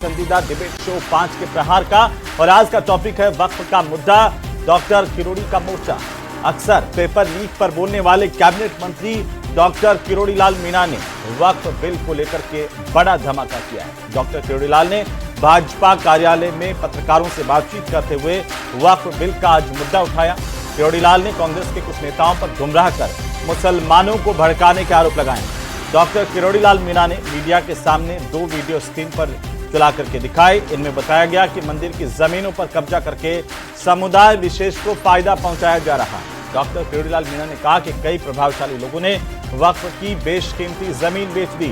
पसंदीदा debate show 5 के प्रहार का। और आज का टॉपिक है वक्फ का मुद्दा, डॉक्टर किरोड़ी का मोर्चा। अक्सर पेपर लीक पर बोलने वाले कैबिनेट मंत्री डॉक्टर किरोड़ी लाल मीणा ने वक्फ बिल को लेकर के बड़ा धमाका किया है। डॉक्टर किरोड़ी लाल ने भाजपा कार्यालय में पत्रकारों से बातचीत करते हुए वक्फ बिल का आज मुद्दा उठाया। किरोड़ी लाल ने कांग्रेस के कुछ नेताओं पर गुमराह कर मुसलमानों को भड़काने के आरोप लगाए। डॉक्टर किरोड़ी लाल मीणा ने मीडिया के सामने 2 वीडियो स्क्रीन पर चला करके दिखाए। इनमें बताया गया कि मंदिर की जमीनों पर कब्जा करके समुदाय विशेष को फायदा पहुंचाया जा रहा है। डॉक्टर किरोड़ी लाल मीणा ने कहा कि कई प्रभावशाली लोगों ने वक्फ की बेशकीमती जमीन बेच दी।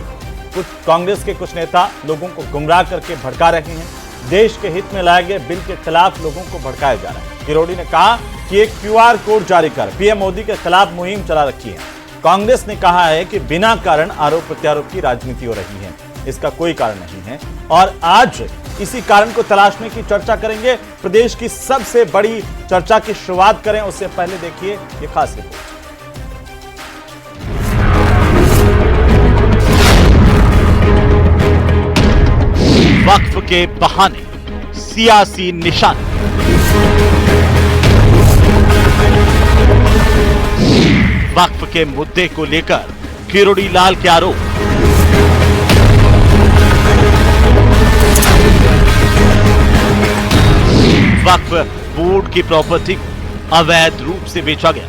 कुछ कांग्रेस के कुछ नेता लोगों को गुमराह करके भड़का रहे हैं। देश के हित में लाए गए बिल के खिलाफ लोगों को भड़काया जा रहा है। किरोड़ी ने कहा कि एक QR कोड जारी कर पीएम मोदी के खिलाफ मुहिम चला रखी है। कांग्रेस ने कहा है कि बिना कारण आरोप प्रत्यारोप की राजनीति हो रही है, इसका कोई कारण नहीं है और आज इसी कारण को तलाशने की चर्चा करेंगे। प्रदेश की सबसे बड़ी चर्चा की शुरुआत करें उससे पहले देखिए ये खास रिपोर्ट। वक्फ के बहाने सियासी निशाने। वक्फ के मुद्दे को लेकर किरोड़ी लाल के आरोप। वक्फ बोर्ड की प्रॉपर्टी अवैध रूप से बेचा गया।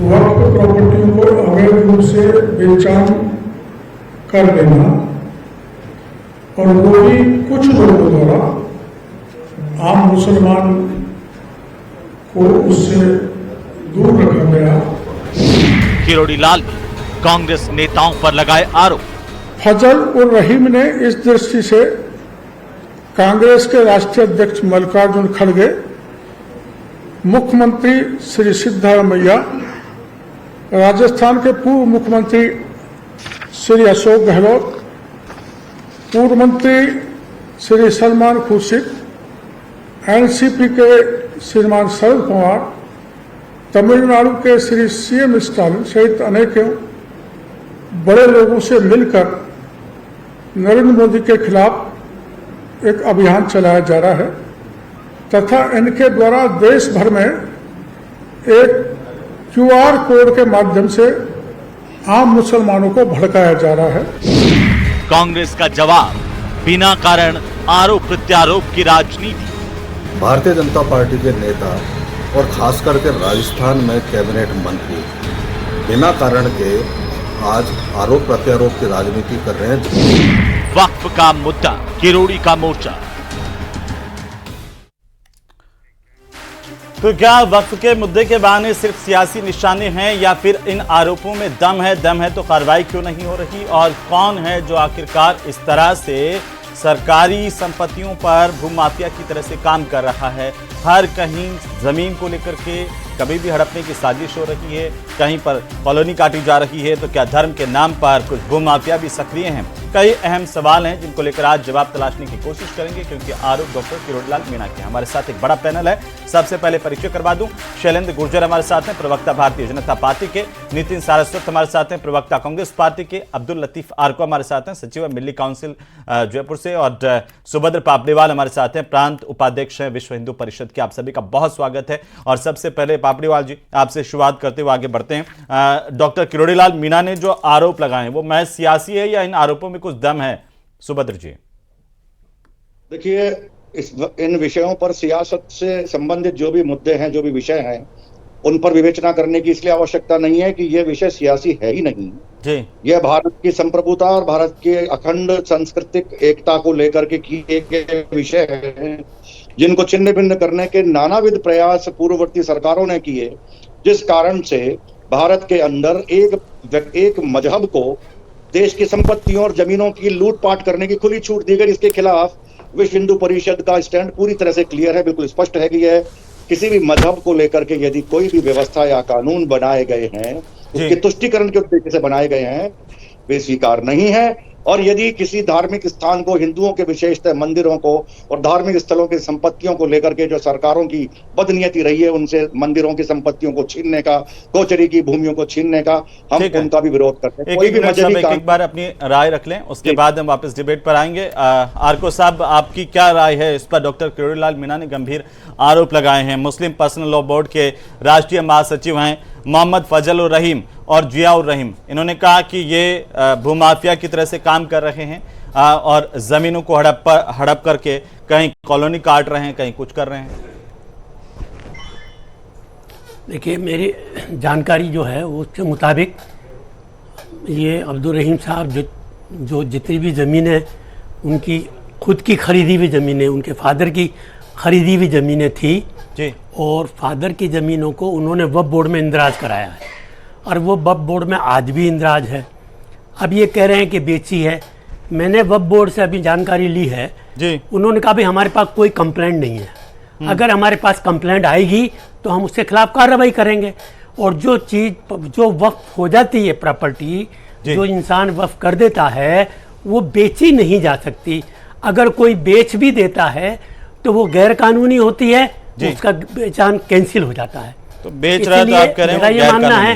वक्फ प्रॉपर्टी को अवैध रूप से बेचान कर देना और वो भी कुछ लोगों द्वारा आम मुसलमान को उससे दूर रखा गया। किरोड़ी लाल ने कांग्रेस नेताओं पर लगाए आरोप। फजल उर रहीम ने इस दृष्टि से कांग्रेस के राष्ट्रीय अध्यक्ष मल्लिकार्जुन खड़गे, मुख्यमंत्री श्री सिद्धरामैया, राजस्थान के पूर्व मुख्यमंत्री श्री अशोक गहलोत, पूर्व मंत्री श्री सलमान खुर्शीद, एनसीपी के श्रीमान शरद पवार, तमिलनाडु के श्री CM स्टालिन सहित अनेकों बड़े लोगों से मिलकर नरेंद्र मोदी के खिलाफ एक अभियान चलाया जा रहा है तथा इनके द्वारा देश भर में एक QR कोड के माध्यम से आम मुसलमानों को भड़काया जा रहा है। कांग्रेस का जवाब, बिना कारण आरोप प्रत्यारोप की राजनीति। भारतीय जनता पार्टी के नेता और खास करके राजस्थान में कैबिनेट मंत्री बिना कारण के आज आरोप प्रत्यारोप की राजनीति कर रहे हैं। वक्फ का मुद्दा, किरोड़ी का मोर्चा। तो क्या वक्फ के मुद्दे के बहाने सिर्फ सियासी निशाने हैं या फिर इन आरोपों में दम है तो कार्रवाई क्यों नहीं हो रही? और कौन है जो आखिरकार इस तरह से सरकारी संपत्तियों पर भूमाफिया की तरह से काम कर रहा है? हर कहीं जमीन को लेकर के कभी भी हड़पने की साजिश हो रही है, कहीं पर कॉलोनी काटी जा रही है, तो क्या धर्म के नाम पर कुछ भूमाफिया भी सक्रिय हैं? कई अहम सवाल हैं जिनको लेकर आज जवाब तलाशने की कोशिश करेंगे क्योंकि आरोप डॉक्टर किरोड़ी लाल मीणा के। हमारे साथ एक बड़ा पैनल है। सबसे पहले परिचय करवा दूं, शैलेंद्र गुर्जर हमारे साथ हैं, प्रवक्ता भारतीय जनता पार्टी के। नितिन सारस्वत हमारे साथ हैं, प्रवक्ता कांग्रेस पार्टी के। अब्दुल लतीफ आर्को हमारे साथ हैं, सचिव मिल्ली काउंसिल जयपुर से। और सुभद्र पापड़ीवाल हमारे साथ हैं, प्रांत उपाध्यक्ष हैं विश्व हिंदू परिषद के। आप सभी का बहुत स्वागत है। और सबसे पहले पापड़ीवाल जी, आपसे शुरुआत करते हुए आगे बढ़ते हैं। डॉक्टर किरोड़ी लाल मीणा ने जो आरोप लगाए वो महज सियासी है या इन आरोपों में कुछ दम है? सुभद्र जी। देखिए, इन विषयों पर सियासत से संबंधित जो भी मुद्दे हैं, जो भी विषय हैं, उन पर विवेचना करने की इसलिए आवश्यकता नहीं है कि ये विषय सियासी है ही नहीं जी। यह भारत की संप्रभुता और भारत के अखंड सांस्कृतिक एकता को लेकर के किए गए विषय हैं जिनको छिन्न भिन्न करने के नानाविध प्रयास पूर्ववर्ती सरकारों ने किए, जिस कारण से भारत के अंदर एक मजहब को देश की संपत्तियों और जमीनों की लूटपाट करने की खुली छूट दी गई। इसके खिलाफ विश्व हिंदू परिषद का स्टैंड पूरी तरह से क्लियर है, बिल्कुल स्पष्ट है कि यह किसी भी मजहब को लेकर के यदि कोई भी व्यवस्था या कानून बनाए गए हैं, उसके तुष्टिकरण के उद्देश्य से बनाए गए हैं, वे स्वीकार नहीं है। और यदि किसी धार्मिक स्थान को, हिंदुओं के विशेषतः मंदिरों को और धार्मिक स्थलों की संपत्तियों को लेकर के जो सरकारों की बदनीयती रही है, उनसे मंदिरों की संपत्तियों को छीनने का, गोचरी की भूमियों को छीनने का, हम उनका भी विरोध करते हैं। कोई भी मजहबी एक बार अपनी राय रख लें, उसके बाद हम वापस डिबेट पर आएंगे। आरको साहब, आपकी क्या राय है इस पर? डॉक्टर किरोड़ी लाल मीणा ने गंभीर आरोप लगाए हैं। मुस्लिम पर्सनल लॉ बोर्ड के राष्ट्रीय महासचिव हैं मोहम्मद फजल उर रहीम और जिया उर रहीम। इन्होंने कहा कि ये भूमाफिया की तरह से काम कर रहे हैं और जमीनों को हड़प करके कहीं कॉलोनी काट रहे हैं, कहीं कुछ कर रहे हैं। देखिए, मेरी जानकारी जो है उसके मुताबिक ये अब्दुल रहीम साहब जो जितनी भी ज़मीनें उनकी खुद की खरीदी हुई ज़मीनें, उनके फादर की खरीदी हुई ज़मीनें थी जी, और फादर की ज़मीनों को उन्होंने वक्फ बोर्ड में इंदराज कराया है और वो वक्फ बोर्ड में आज भी इंदराज है। अब ये कह रहे हैं कि बेची है। मैंने वक्फ बोर्ड से अभी जानकारी ली है जी, उन्होंने कहा भाई हमारे पास कोई कंप्लेंट नहीं है, अगर हमारे पास कंप्लेंट आएगी तो हम उसके खिलाफ कार्रवाई करेंगे। और जो चीज़ जो वक्फ हो जाती है, प्रॉपर्टी जो इंसान वक्फ कर देता है वो बेची नहीं जा सकती। अगर कोई बेच भी देता है तो वो गैर कानूनी होती है, उसका बेचान कैंसिल हो जाता है। तो बेच रहा है तो आप कह रहे हैं मेरा ये मानना है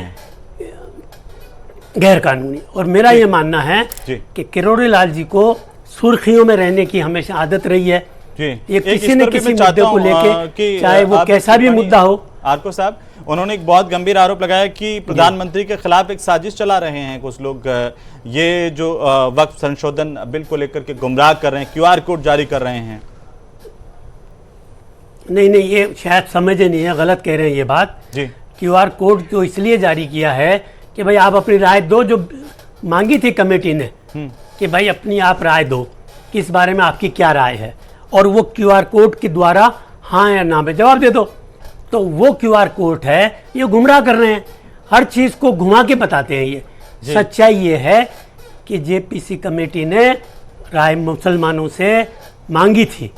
गैर कानूनी। और मेरा ये मानना है कि किरोड़ी लाल जी को सुर्खियों में रहने की हमेशा आदत रही है। ये किसी न किसी मुद्दे को लेके, चाहे वो कैसा भी मुद्दा हो। आरको साहब, उन्होंने एक बहुत गंभीर आरोप लगाया कि प्रधानमंत्री के खिलाफ एक साजिश चला रहे हैं कुछ लोग। ये जो वक्फ संशोधन बिल को लेकर के गुमराह कर रहे हैं, QR कोड जारी कर रहे हैं। नहीं, ये शायद समझे नहीं है, गलत कह रहे हैं ये बात जी। QR कोड तो इसलिए जारी किया है कि भाई आप अपनी राय दो, जो मांगी थी कमेटी ने कि भाई अपनी आप राय दो, किस बारे में आपकी क्या राय है, और वो QR कोड के द्वारा हाँ या ना में जवाब दे दो। तो वो QR कोड है, ये गुमराह कर रहे हैं, हर चीज़ को घुमा के बताते हैं। ये सच्चाई ये है कि JPC कमेटी ने राय मुसलमानों से मांगी थी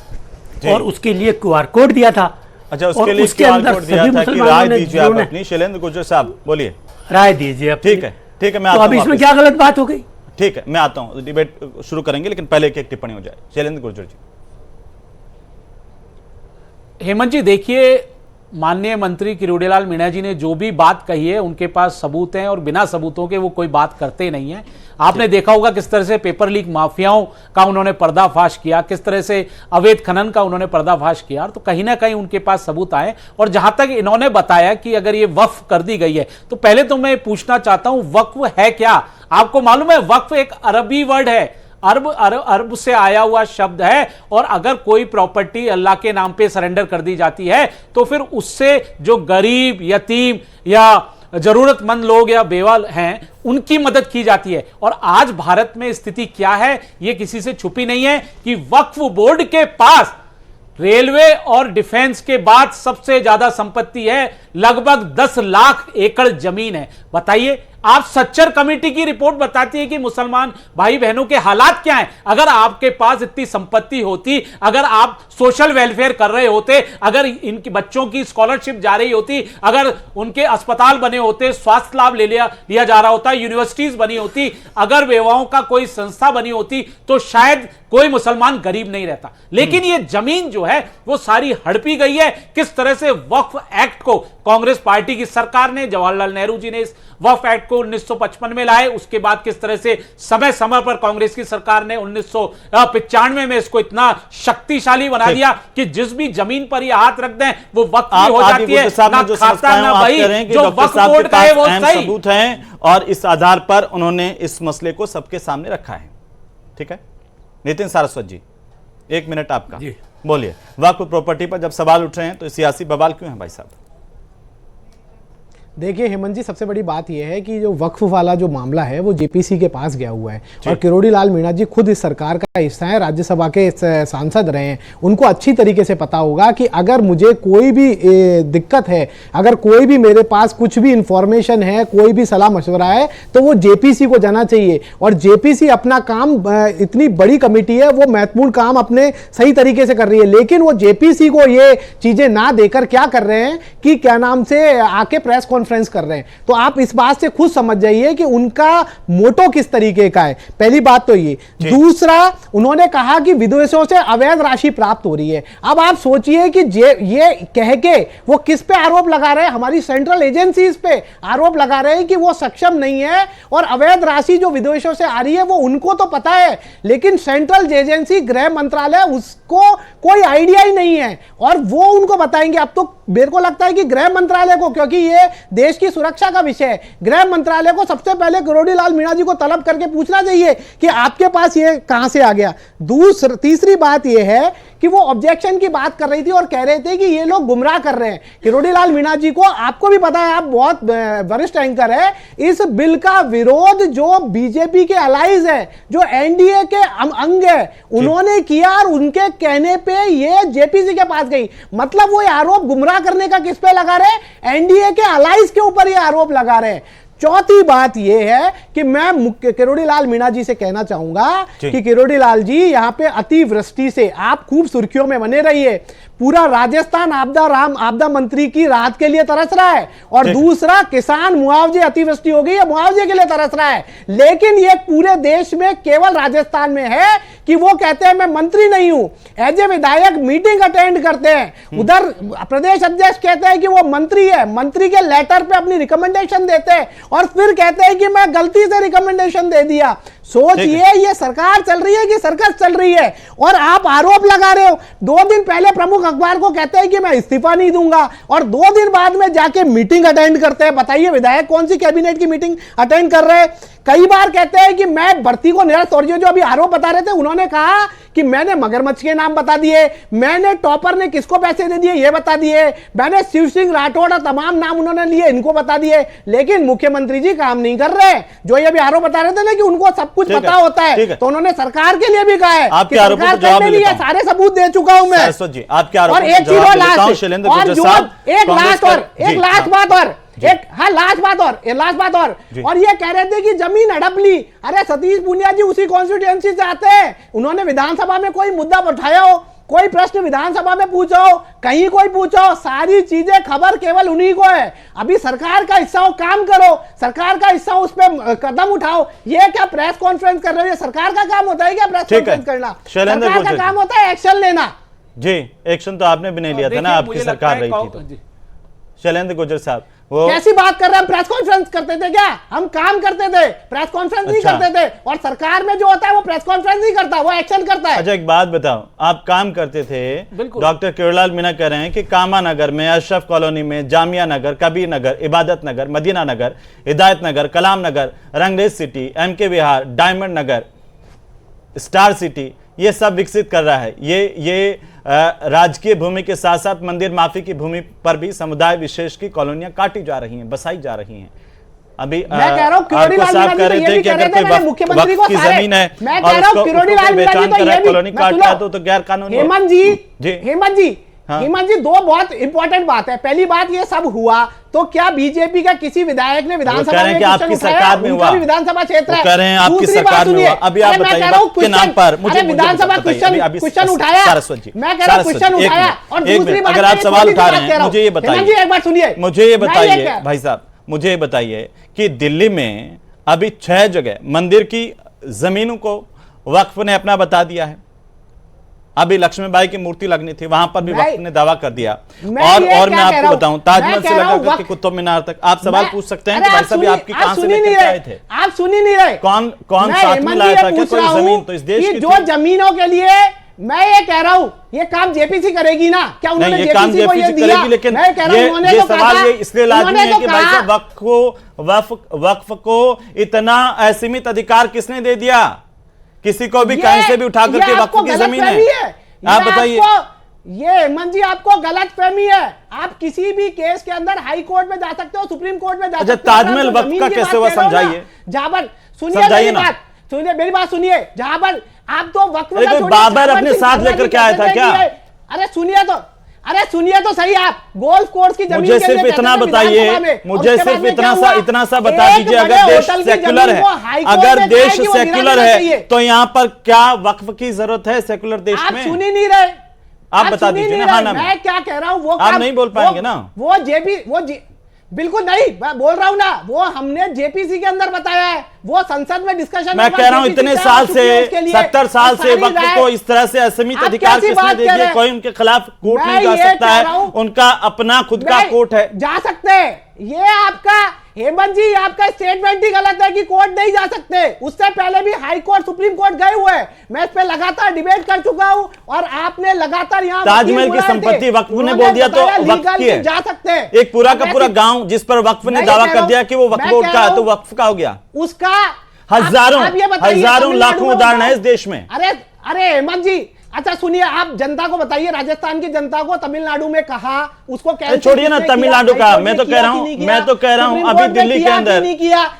और उसके लिए QR कोड दिया था। अच्छा, उसके लिए उसके अंदर सभी मुसलमानों ने अपनी शैलेंद्र गुर्जर साहब बोलिए, राय दीजिए। ठीक है, मैं आता हूं। अब इसमें क्या गलत बात हो गई? ठीक है, मैं आता हूं, डिबेट शुरू करेंगे, लेकिन पहले एक टिप्पणी हो जाए। शैलेंद्र गुर्जर जी। हेमंत जी, देखिए, माननीय मंत्री किरोड़ी लाल मीणा जी ने जो भी बात कही है उनके पास सबूत हैं और बिना सबूतों के वो कोई बात करते नहीं है। आपने देखा होगा किस तरह से पेपर लीक माफियाओं का उन्होंने पर्दाफाश किया, किस तरह से अवैध खनन का उन्होंने पर्दाफाश किया। तो कहीं ना कहीं उनके पास सबूत आए। और जहां तक इन्होंने बताया कि अगर ये वक्फ कर दी गई है, तो पहले तो मैं पूछना चाहता हूं वक्फ है क्या? आपको मालूम है वक्फ एक अरबी वर्ड है, अरब से आया हुआ शब्द है। और अगर कोई प्रॉपर्टी अल्लाह के नाम पे सरेंडर कर दी जाती है तो फिर उससे जो गरीब, यतीम या जरूरतमंद लोग या बेवा हैं उनकी मदद की जाती है। और आज भारत में स्थिति क्या है ये किसी से छुपी नहीं है कि वक्फ बोर्ड के पास रेलवे और डिफेंस के बाद सबसे ज्यादा संपत्ति है, लगभग 10 लाख एकड़ जमीन है। बताइए, आप सच्चर कमेटी की रिपोर्ट बताती है कि मुसलमान भाई बहनों के हालात क्या हैं। अगर आपके पास इतनी संपत्ति होती, अगर आप सोशल वेलफेयर कर रहे होते, अगर इनके बच्चों की स्कॉलरशिप जा रही होती, अगर उनके अस्पताल बने होते, स्वास्थ्य लाभ लिया जा रहा होता, यूनिवर्सिटीज बनी होती, अगर बेवाओं का कोई संस्था बनी होती, तो शायद कोई मुसलमान गरीब नहीं रहता। लेकिन ये जमीन जो है वो सारी हड़पी गई है। किस तरह से वक्फ एक्ट को कांग्रेस पार्टी की सरकार ने, जवाहरलाल नेहरू जी ने इस वक्फ एक्ट को 1955 में लाए, उसके बाद किस तरह से समय समय पर कांग्रेस की सरकार ने 1995 में इसको इतना शक्तिशाली बना दिया कि जिस भी जमीन पर ये हाथ रख दें वो वक्फ हो जाती है। ना खाता ना भाई, जो वक्फ बोर्ड का है वो सही सबूत हैं और इस आधार पर उन्होंने इस मसले को सबके सामने रखा है। ठीक है, नितिन सारस्वत जी, 1 मिनट आपका, बोलिए। वक्फ प्रॉपर्टी पर जब सवाल उठ रहे हैं तो सियासी बवाल क्यों है भाई साहब? देखिए हेमंत जी, सबसे बड़ी बात यह है कि जो वक्फ वाला जो मामला है वो JPC के पास गया हुआ है और किरोड़ी लाल मीणा जी खुद इस सरकार का हिस्सा है, राज्यसभा के सांसद रहे हैं। उनको अच्छी तरीके से पता होगा कि अगर मुझे कोई भी दिक्कत है, अगर कोई भी मेरे पास कुछ भी इंफॉर्मेशन है, कोई भी सलाह मशवरा है, तो वो JPC को जाना चाहिए। और JPC अपना काम, इतनी बड़ी कमेटी है, वो महत्वपूर्ण काम अपने सही तरीके से कर रही है, लेकिन वो JPC को ये चीजें ना देकर क्या कर रहे हैं कि क्या नाम से आके प्रेस कॉन्फ्रेंस कर रहे हैं, तो आप इस बात से खुद समझ जाइए कि उनका मोटो किस तरीके का है। पहली बात तो ये। दूसरा, उन्होंने कहा कि विदेशों से अवैध राशि प्राप्त हो रही है। अब आप सोचिए कि ये कह के वो किस पे आरोप लगा रहे हैं, हमारी सेंट्रल एजेंसीज पे आरोप लगा रहे हैं कि वो सक्षम नहीं है, और अवैध राशि जो विदेशों से आ रही है वो उनको तो पता है, लेकिन सेंट्रल एजेंसी गृह मंत्रालय उसको कोई आइडिया ही नहीं है, और वो उनको बताएंगे। अब तो मेरे को लगता है कि गृह मंत्रालय को, क्योंकि ये देश की सुरक्षा का विषय है, गृह मंत्रालय को सबसे पहले किरोड़ी लाल मीणा जी को तलब करके पूछना चाहिए कि आपके पास ये कहां से आ गया। तीसरी बात ये है कि वो ऑब्जेक्शन की बात कर रही थी और कह रहे थे कि ये लोग गुमराह कर रहे हैं। किरोड़ी लाल मीणा जी को, आपको भी पता है, आप बहुत वरिष्ठ एंकर है, इस बिल का विरोध जो बीजेपी के अलाइज है, जो एनडीए के अंग है, उन्होंने किया, और उनके कहने पे ये जेपीसी के पास गई। मतलब वो ये आरोप गुमराह करने का किस पे लगा रहे? एनडीए के अलाइज के ऊपर ये आरोप लगा रहे हैं। चौथी बात यह है कि मैं किरोड़ी लाल मीणा जी से कहना चाहूंगा कि किरोड़ी लाल जी, यहां पे अतिवृष्टि से आप खूब सुर्खियों में बने रहिए। पूरा राजस्थान आपदा मंत्री की राहत के लिए तरस रहा है, और दूसरा, किसान मुआवजे, अतिवृष्टि हो गई है, मुआवजे के लिए तरस रहा है। लेकिन ये पूरे देश में केवल राजस्थान में है कि वो कहते हैं मैं मंत्री नहीं हूं, एज ए विधायक मीटिंग अटेंड करते हैं। उधर प्रदेश अध्यक्ष कहते हैं कि वो मंत्री है, मंत्री के लेटर पे अपनी रिकमेंडेशन देते हैं, और फिर कहते हैं कि मैं गलती से रिकमेंडेशन दे दिया। सोचिए, ये सरकार चल रही है कि सर्कस चल रही है, और आप आरोप लगा रहे हो। 2 दिन पहले प्रमुख अखबार को कहते हैं कि मैं इस्तीफा नहीं दूंगा, और 2 दिन बाद में जाके मीटिंग अटेंड करते हैं। बताइए, विधायक कौन सी कैबिनेट की मीटिंग अटेंड कर रहे हैं? कई बार कहते हैं कि मैं भर्ती को निरस्त, और जो अभी आरोप बता रहे थे, उन्होंने कहा कि मैंने मगरमच्छ के नाम बता दिए, मैंने टॉपर ने किसको पैसे दे दिए ये बता दिए, मैंने शिव सिंह राठौड़ और तमाम नाम उन्होंने लिए, इनको बता दिए। लेकिन मुख्यमंत्री जी काम नहीं कर रहे। जो ये भी आरोप बता रहे थे ना कि उनको सब कुछ पता होता है, तो उन्होंने सरकार के लिए भी कहा है कि सरकार करने नहीं है, सारे सबूत दे चुका हूं मैं। और एक चीज और लास्ट बात और ये कह रहे थे कि जमीन हड़प ली। अरे सतीश पूनिया जी उसी कॉन्स्टिट्यूएंसी से आते हैं, उन्होंने विधानसभा में कोई मुद्दा उठाया हो, कोई प्रश्न विधानसभा में पूछो, कहीं कोई पूछो, सारी चीजें खबर केवल उन्हीं को है। अभी सरकार का हिस्सा हो, काम करो, सरकार का हिस्सा उस पर कदम उठाओ। ये क्या प्रेस कॉन्फ्रेंस कर रहे हो? ये सरकार का काम होता है क्या प्रेस कॉन्फ्रेंस करना? सरकार का काम होता है एक्शन लेना। जी, एक्शन तो आपने भी नहीं लिया था ना, आपकी सरकार रही थी तो। शैलेंद्र गुर्जर साहब, वो कैसी बात कर रहे हैं? प्रेस कॉन्फ्रेंस करते थे क्या? हम काम करते थे, प्रेस कॉन्फ्रेंस नहीं करते थे। और सरकार में जो होता है वो प्रेस कॉन्फ्रेंस नहीं करता, वो एक्शन करता है। अच्छा, एक बात बताओ, आप काम करते थे, डॉक्टर किरोड़ी लाल मीणा कह रहे हैं कि कामा नगर में, अशरफ कॉलोनी में, जामिया नगर, कबीर नगर, इबादत नगर, मदीना नगर, हिदायत नगर, कलाम नगर, रंगरेज सिटी, एमके विहार, डायमंड नगर, स्टार सिटी, ये सब विकसित कर रहा है। ये राजकीय भूमि के साथ साथ मंदिर माफी की भूमि पर भी समुदाय विशेष की कॉलोनियां काटी जा रही हैं, बसाई जा रही हैं। अभी मैं कह रहा हूं किरोड़ी लाल मीणा जी तो ये भी कह रहे थे, मैंने मुख्यमंत्री को सारे, मैं कह रहा हूं किरोड़ी लाल मीणा जी तो ये भी कॉलोनी काटना है तो गैर कानूनी। हेमंत जी, दो बहुत इंपॉर्टेंट बात है। पहली बात, ये सब हुआ तो क्या बीजेपी का किसी विधायक ने विधानसभा में आपकी सरकार में हुआ? विधानसभा क्षेत्र है, कह रहे हैं आपकी सरकार में हुआ। अभी आप बताइए के नाम पर मुझे विधानसभा क्वेश्चन उठाया, मैं कह रहा हूं क्वेश्चन उठाया। और दूसरी बात, अगर आप सवाल उठा रहे हैं, मुझे ये बताइए, एक बात सुनिए, मुझे ये बताइए भाई साहब, मुझे ये बताइए कि दिल्ली में अभी 6 जगह मंदिर की जमीनों को वक्फ ने अपना बता दिया है। अभी लक्ष्मीबाई की मूर्ति लगनी थी, वहां पर भी वक्त ने दावा कर दिया। और मैं आपको बताऊं, ताजमहल से लेकर के कुतुब मीनार तक आप सवाल पूछ सकते हैं कि भाई साहब आपकी कहां से लेकर आए थे? आप सुन ही नहीं रहे। कौन साथ में लाया था? क्या कोई जमीन तो इस देश की जो जमीनों के लिए मैं ये कह रहा हूं, ये काम जेपीसी करेगी ना? क्या उन्होंने जेपीसी को ये दिया? लेकिन मैं कह रहा हूं, उन्होंने तो सवाल ये इसलिए लाजमी है कि भाई साहब वक्फ को इतना असीमित अधिकार किसने दे दिया? किसी को भी कहीं से भी उठा करके वक्फ की जमीन है। आप बताइए। ये हेमंत जी, आपको गलत फहमी है। आप किसी भी केस के अंदर हाई कोर्ट में जा सकते हो, सुप्रीम कोर्ट में जा सकते हो। ताजमहल वक्फ का कैसे हुआ, समझाइए। जहां पर सुनिए मेरी बात सुनिए, जहां पर आप तो वक्फ का बाबर अपने साथ लेकर के आया था क्या? अरे सुनिए तो सही, आप गोल्फ कोर्स की जमीन मुझे सिर्फ इतना बताइए, मुझे सिर्फ इतना सा बता दीजिए, अगर देश सेक्युलर है, अगर देश सेक्युलर है तो यहाँ पर क्या वक्फ की जरूरत है सेक्युलर देश में? आप सुन ही नहीं रहे, आप बता दीजिए ना। हाँ, मैं क्या कह रहा हूँ वो आप नहीं बोल पाएंगे ना। बिल्कुल नहीं, मैं बोल रहा हूं ना, वो हमने जेपीसी के अंदर बताया है, वो संसद में डिस्कशन। मैं कह रहा हूं इतने साल से 70 साल से वक्त को इस तरह से असीमित अधिकार किसने दे दिए? कोई उनके खिलाफ कोर्ट नहीं जा सकता है, उनका अपना खुद का कोर्ट है। जा सकते हैं, ये आपका हेमंत जी आपका स्टेटमेंट ही गलत है कि कोर्ट नहीं जा सकते। उससे पहले भी हाई कोर्ट सुप्रीम कोर्ट गए हुए हैं, मैं इस पे लगातार डिबेट कर चुका हूं और आपने लगातार यहाँ ताजमहल की संपत्ति वक्फ ने बोल दिया तो वक्फ की है, जा सकते हैं। एक पूरा का पूरा गांव जिस पर वक्फ ने दावा कर दिया कि वो वक्फ बोर्ड का है, तो वक्फ का हो गया। उसका हजारों लाखों उदाहरण है इस देश में। अरे हेमंत जी, अच्छा सुनिए, आप जनता को बताइए, राजस्थान की जनता को तमिलनाडु में कहा उसको कैंसिल, छोड़िए ना तमिलनाडु का, मैं तो कह रहा हूं अभी दिल्ली के अंदर,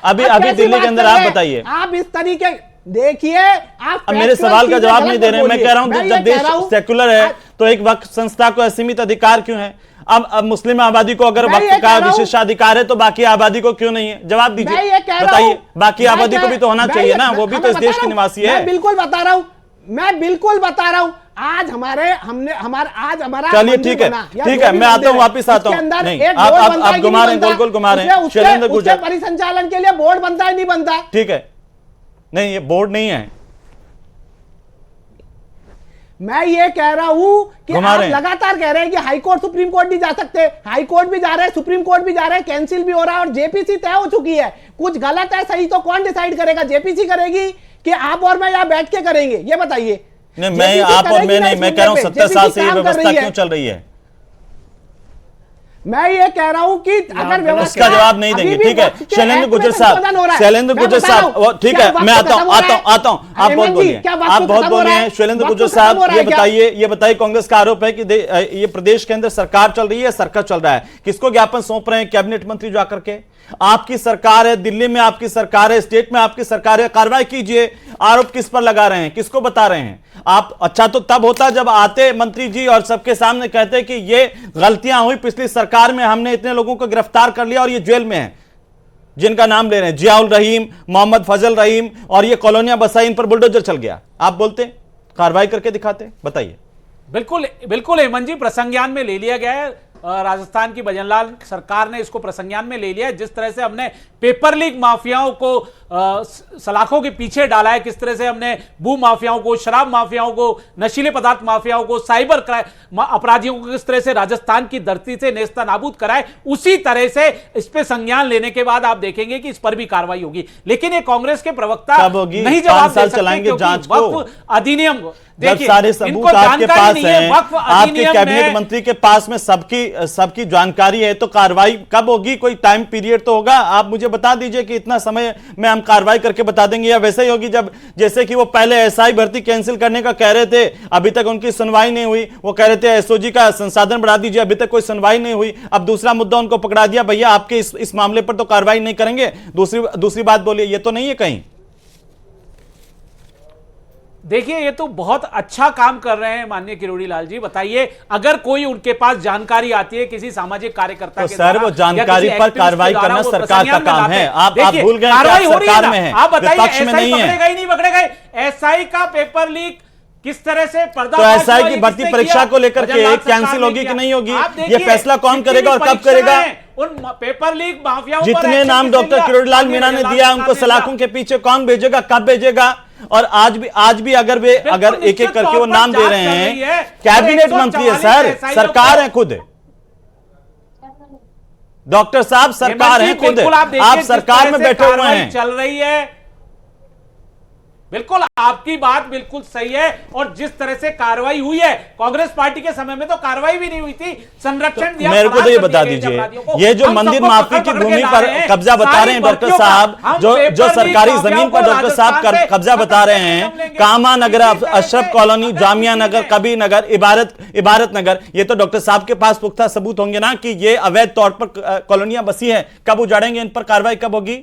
अभी दिल्ली के अंदर आप बताइए। आप इस तरीके देखिए, आप मेरे सवाल का जवाब नहीं दे रहे। मैं कह रहा हूं जब देश सेकुलर है तो एक वक्फ संस्था को असीमित अधिकार क्यों है? अब मुस्लिम आबादी को अगर वक्फ का विशेषाधिकार है तो बाकी आबादी को क्यों नहीं है? जवाब दीजिए, बताइए। बाकी आबादी को भी तो होना चाहिए ना, वो भी तो इस देश की निवासी है। मैं बिल्कुल बता रहा हूं, आज हमारा चलिए ठीक है, मैं आता हूं, वापिस आता हूं। नहीं, आप घुमा रहे हैं, गोल घुमा रहे हैं। शैलेंद्र गुर्जर, परिसंचालन के लिए बोर्ड बनता है, नहीं बनता? ठीक है, नहीं ये बोर्ड नहीं है। मैं ये कह रहा हूं कि आप लगातार कह रहे हैं कि हाई कोर्ट सुप्रीम कोर्ट नहीं जा सकते, हाई कोर्ट भी जा रहे हैं, सुप्रीम कोर्ट भी जा रहे हैं, कैंसिल भी हो रहा है और जेपीसी तय हो चुकी है। कुछ गलत है सही तो कौन डिसाइड करेगा? जेपीसी करेगी कि आप और मैं यहां बैठ के करेंगे? ये बताइए। नहीं, मैं आप और मैं नहीं, मैं कह रहा हूं 70 साल से ये व्यवस्था क्यों चल रही है? मैं ये कह रहा हूं कि अगर व्यवस्था, उसका जवाब नहीं देंगे। ठीक है, शैलेंद्र गुर्जर साहब, ठीक है, मैं आता हूं, आप बहुत बोलिए, शैलेंद्र गुर्जर साहब ये बताइए, कांग्रेस का आरोप है कि ये प्रदेश के अंदर सरकार चल रही है, सर्कस चल रहा है। किसको ज्ञापन सौंप रहे हैं? कैबिनेट मंत्री जाकर के। आपकी सरकार है, दिल्ली में आपकी सरकार है, स्टेट में आपकी सरकार है, कार्रवाई कीजिए। आरोप किस पर लगा रहे हैं, किसको बता रहे हैं आप? अच्छा तो तब होता जब आते मंत्री जी और सबके सामने कहते कि ये गलतियां हुई पिछली सरकार में, हमने इतने लोगों को गिरफ्तार कर लिया और ये जेल में है, जिनका नाम ले रहे हैं, जियाउल रहीम, मोहम्मद फजल रहीम, और ये कॉलोनियां बसाई, इन पर बुलडोजर चल गया। आप बोलते, कार्रवाई करके दिखाते। बताइए। बिल्कुल हेमंत जी, प्रसंज्ञान में ले लिया गया है। राजस्थान की भजनलाल सरकार ने इसको प्रसंज्ञान में ले लिया है। जिस तरह से हमने पेपर लीक माफियाओं को सलाखों के पीछे डाला है, किस तरह से हमने भू माफियाओं को, शराब माफियाओं को, नशीले पदार्थ माफियाओं को, साइबर अपराधियों को किस तरह से राजस्थान की धरती से नेस्ता नाबूद कराए, उसी तरह से इस पे संज्ञान लेने के बाद आप देखेंगे कि इस पर भी कार्रवाई होगी। लेकिन ये कांग्रेस के प्रवक्ता नहीं जवाब दे सकते क्योंकि वक्फ अधिनियम, देखिए सारे सबूत आपके पास हैं, आपके कैबिनेट मंत्री के पास में सबकी जानकारी है, तो कार्रवाई कब होगी? कोई टाइम पीरियड तो होगा। आप मुझे बता दीजिए कि इतना समय में हम कार्रवाई करके बता देंगे, या वैसे ही होगी जब जैसे कि वो पहले एसआई भर्ती कैंसिल करने का कह रहे थे, अभी तक उनकी सुनवाई नहीं हुई। वो कह रहे थे एसओजी का संसाधन बढ़ा दीजिए, अभी तक कोई सुनवाई नहीं हुई। अब दूसरा मुद्दा उनको पकड़ा दिया, भैया आपके इस मामले पर तो कार्रवाई नहीं करेंगे। दूसरी बात बोलिए, ये तो नहीं है कहीं? देखिए, ये तो बहुत अच्छा काम कर रहे हैं माननीय किरोड़ी लाल जी। बताइए, अगर कोई उनके पास जानकारी आती है किसी सामाजिक कार्यकर्ता तो के सर वो जानकारी पर कार्रवाई करना सरकार का काम है। आप भूल गए कार्रवाई हो रही है सरकार में है, आप बताइए, विपक्ष में नहीं है। पकड़े गए नहीं पकड़े गए? एसआई का पेपर लीक किस तरह से पर्दा, तो एसआई की भर्ती परीक्षा को लेकर के कैंसिल होगी कि नहीं होगी, ये फैसला कौन करेगा और कब करेगा? उन पेपर लीक माफियाओं जितने नाम डॉक्टर किरोड़ी लाल मीणा ने दिया, उनको सलाखों के पीछे कौन भेजेगा, कब भेजेगा? और आज भी अगर एक एक करके वो नाम दे रहे हैं, कैबिनेट मंत्री है सर, सरकार है खुद, डॉक्टर साहब सरकार है खुद, आप सरकार में बैठे हुए हैं। चल रही है, बिल्कुल आपकी बात बिल्कुल सही है। और जिस तरह से कार्रवाई हुई है, कांग्रेस पार्टी के समय में तो कार्रवाई भी नहीं हुई थी, संरक्षण दिया। मेरे को तो ये बता दीजिए, ये जो मंदिर माफी की भूमि पर कब्जा बता रहे हैं डॉक्टर साहब, जो सरकारी जमीन पर डॉक्टर साहब कब्जा बता रहे हैं, कामा नगर, अशरफ कॉलोनी, जामिया नगर, कबीर नगर, इबारत नगर, ये तो डॉक्टर साहब के पास पुख्ता सबूत होंगे ना कि ये अवैध तौर पर कॉलोनियां बसी है। कब उजाड़ेंगे? इन पर कार्रवाई कब होगी?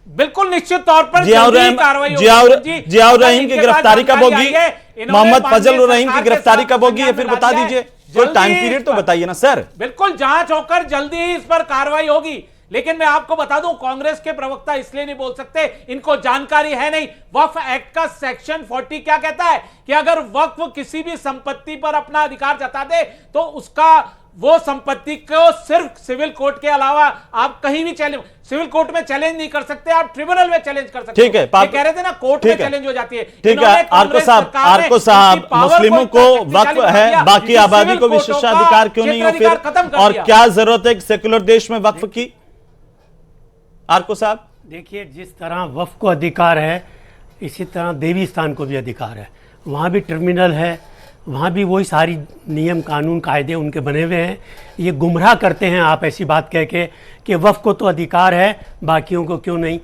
बिल्कुल निश्चित तौर पर जियाउर रहीम की गिरफ्तारी कब होगी? मोहम्मद फजल रहीम की गिरफ्तारी कब होगी? ये फिर बता दीजिए, कोई टाइम पीरियड तो बताइए ना सर। बिल्कुल जांच होकर जल्दी ही इस पर कार्रवाई होगी। लेकिन मैं आपको बता दूं, कांग्रेस के प्रवक्ता इसलिए नहीं बोल सकते, इनको जानकारी है नहीं। वक्फ एक्ट का सेक्शन 40 क्या कहता है कि अगर वक्फ किसी भी संपत्ति पर अपना अधिकार जता दे तो उसका वो संपत्ति को सिर्फ सिविल कोर्ट के अलावा आप कहीं भी चैलेंज, सिविल कोर्ट में चैलेंज नहीं कर सकते, आप ट्रिब्यूनल में चैलेंज कर सकते। ठीक है, ये कह रहे थे ना, कोर्ट में चैलेंज हो जाती है। ठीक है, आर्को साहब, मुस्लिमों को वक्फ है, बाकी आबादी को विशेषाधिकार क्यों नहीं हो फिर, और क्या जरूरत है सेक्युलर देश में वक्फ की? आर्को साहब देखिए, जिस तरह वक्फ को अधिकार है इसी तरह देवी स्थान को भी अधिकार है। वहाँ भी टर्मिनल है, वहाँ भी वही सारी नियम कानून कायदे उनके बने हुए हैं। ये गुमराह करते हैं आप ऐसी बात कह के कि वक्फ को तो अधिकार है, बाकियों को क्यों नहीं?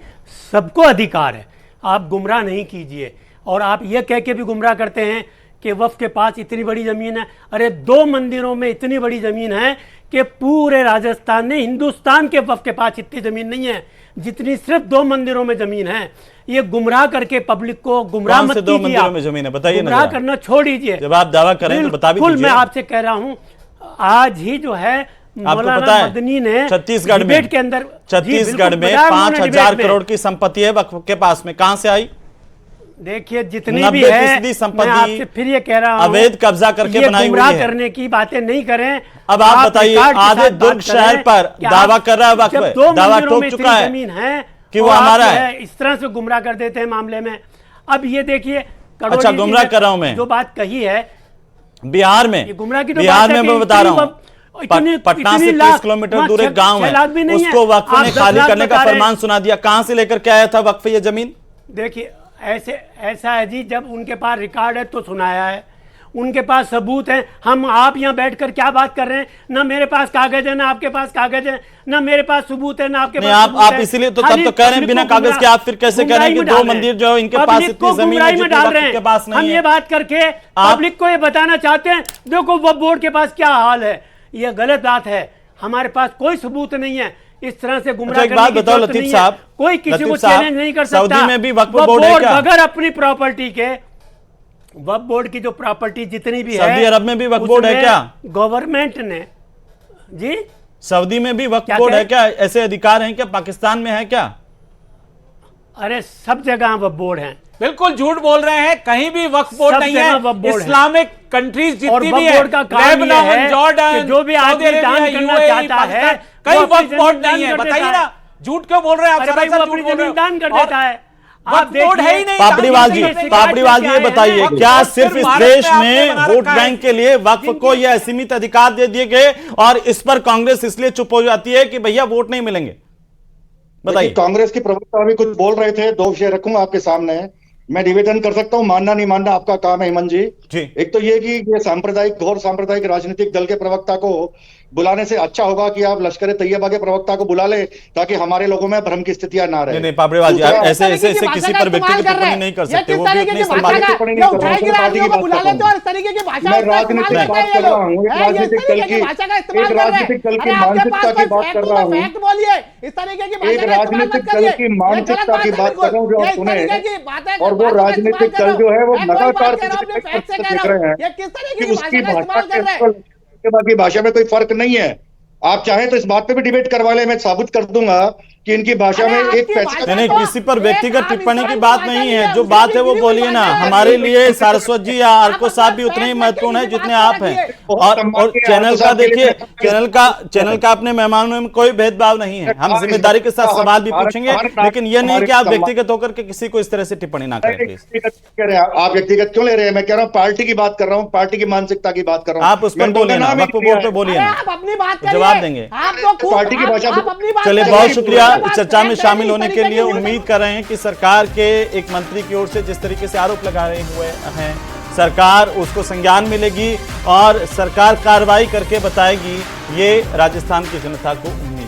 सबको अधिकार है, आप गुमराह नहीं कीजिए। और आप ये कह के भी गुमराह करते हैं कि वक्फ के पास इतनी बड़ी ज़मीन है। अरे 2 मंदिरों में इतनी बड़ी ज़मीन है कि पूरे राजस्थान में, हिंदुस्तान के वक्फ के पास इतनी ज़मीन नहीं है जितनी सिर्फ 2 मंदिरों में ज़मीन है। ये गुमराह करके पब्लिक को गुमराह मत कीजिए। 2 मंदिरों में ज़मीन है बताइए ना, गुमराह करना छोड़ दीजिए। जब आप दावा करें तो बता भी दीजिए। मैं आपसे कह रहा हूँ, आज ही जो है मौलाना मदनी ने छत्तीसगढ़ में के अंदर, छत्तीसगढ़ में 5,000 करोड़ की संपत्ति है वक्फ के पास में, कहां से आई? देखिए, जितनी भी है, संपत्ति मैं आपसे फिर ये कह रहा हूं, अवैध कब्जा करके बनाई हुई है। करने की बातें नहीं करें। अब आप बताइए, आधे दुर्ग शहर पर दावा कर रहा है वक्फ, दावा ठोक चुका है जमीन है कि वो हमारा है। इस तरह से गुमराह कर देते हैं मामले में। अब ये देखिए, अच्छा गुमराह कर रहा हूं मैं, जो बात कही है बिहार में, गुमराह की, बिहार में मैं बता रहा हूं, पटना से 30 किलोमीटर दूर एक गांव है, उसको वक्फ ने खाली करने का फरमान सुना दिया। कहां से लेकर के आया था वक्फ ये जमीन? देखिए, ऐसा है जी, जब उनके पास रिकॉर्ड है तो सुनाया है, उनके पास सबूत है। हम आप यहाँ बैठकर क्या बात कर रहे हैं? ना मेरे पास कागज है, ना आपके पास कागज है, ना मेरे पास सबूत है, ना आपके पास। आप इसीलिए तो तब तो कह रहे हैं बिना कागज के। आप फिर कैसे कह रहे हैं कि 2 मंदिर जो है इनके पास इतनी जमीन है जितनी वक्फ के पास नहीं है? हम ये बात करके पब्लिक को ये बताना चाहते हैं, देखो वक्फ बोर्ड के पास क्या हाल है। ये गलत बात है, हमारे पास कोई सबूत नहीं है। इस तरह से गुमराह एक बात बताओ लतीफ साहब, कोई किसी को चैलेंज नहीं कर सकता। सऊदी में भी वक्फ बोर्ड है क्या? अगर अपनी प्रॉपर्टी के, वक्फ बोर्ड की जो प्रॉपर्टी जितनी भी है, सऊदी अरब में भी वक्फ बोर्ड है क्या? गवर्नमेंट ने जी, सऊदी में भी वक्फ बोर्ड है क्या? ऐसे अधिकार हैं क्या? पाकिस्तान में है क्या? अरे सब जगह वक्फ बोर्ड है। बिल्कुल झूठ बोल रहे हैं, कहीं भी वक्फ बोर्ड नहीं है। इस्लामिक कंट्रीज जितनी भी है, लेबनान, जॉर्डन, जो भी आदमी दान करना चाहता है, कहीं वक्फ बोर्ड नहीं है। बताइए ना, झूठ क्यों बोल रहे हैं आप? सरासर झूठ बोल रहे हैं। दान कर देता है, वक्फ बोर्ड है ही नहीं। पापड़ीवाल जी ये बताइए, क्या सिर्फ इस देश में वोट बैंक के लिए वक्फ को यह असीमित अधिकार दे दिए गए और इस पर कांग्रेस इसलिए चुप हो जाती है कि भैया वोट नहीं मिलेंगे? बताइए। कांग्रेस के प्रवक्ता अभी कुछ बोल रहे थे, 2 विषय रखूंगा आपके सामने। मैं निवेदन कर सकता हूं, मानना नहीं मानना आपका काम है हेमंत जी। एक तो ये कि ये सांप्रदायिक, घोर सांप्रदायिक राजनीतिक दल के प्रवक्ता को बुलाने से अच्छा होगा कि आप लश्कर तैयबा के प्रवक्ता को बुला ले, ताकि हमारे लोगों में भ्रम की स्थितियां ना रहे। नहीं पापड़ीवाल जी, ऐसे किसी पर व्यक्तिगत टिप्पणी नहीं कर सकते। वो भी अपनी संभावित टिप्पणी नहीं कर सकते। मैं राजनीतिक बात कर रहा हूँ, एक राजनीतिक दल की मानसिकता की बात कर रहा हूँ, एक राजनीतिक दल की मानसिकता की बात कर रहा हूँ जो आप सुने। और वो राजनीतिक दल जो है वो लगातार देख रहे हैं कि उसकी भाषा की भाषा में कोई फर्क नहीं है। आप चाहें तो इस बात पे भी डिबेट करवा ले, मैं साबित कर दूंगा कि इनकी भाषा में एक पैसा नहीं, किसी पर व्यक्तिगत टिप्पणी की बात नहीं है। जो बात है वो बोलिए ना। हमारे लिए सारस्वत जी या आर्को साहब भी उतने ही महत्वपूर्ण है जितने आप हैं। और चैनल का देखिए, चैनल का अपने मेहमानों में कोई भेदभाव नहीं है। हम जिम्मेदारी के साथ सवाल भी पूछेंगे, लेकिन ये नहीं कि आप व्यक्तिगत होकर के किसी को इस तरह से टिप्पणी ना करें प्लीज। आप व्यक्तिगत क्यों ले रहे हैं? मैं कह रहा हूँ पार्टी की बात कर रहा हूँ, पार्टी की मानसिकता की बात कर रहा हूँ। आप उस पर बोलिए ना, वक्फ बोर्ड पे बोलिए ना, अपनी बात जवाब देंगे। पार्टी की भाषा। चलिए, बहुत शुक्रिया चर्चा में शामिल होने के लिए। उम्मीद कर रहे हैं कि सरकार के एक मंत्री की ओर से जिस तरीके से आरोप लगाए हुए हैं, सरकार उसको संज्ञान मिलेगी और सरकार कार्रवाई करके बताएगी। ये राजस्थान की जनता को उम्मीद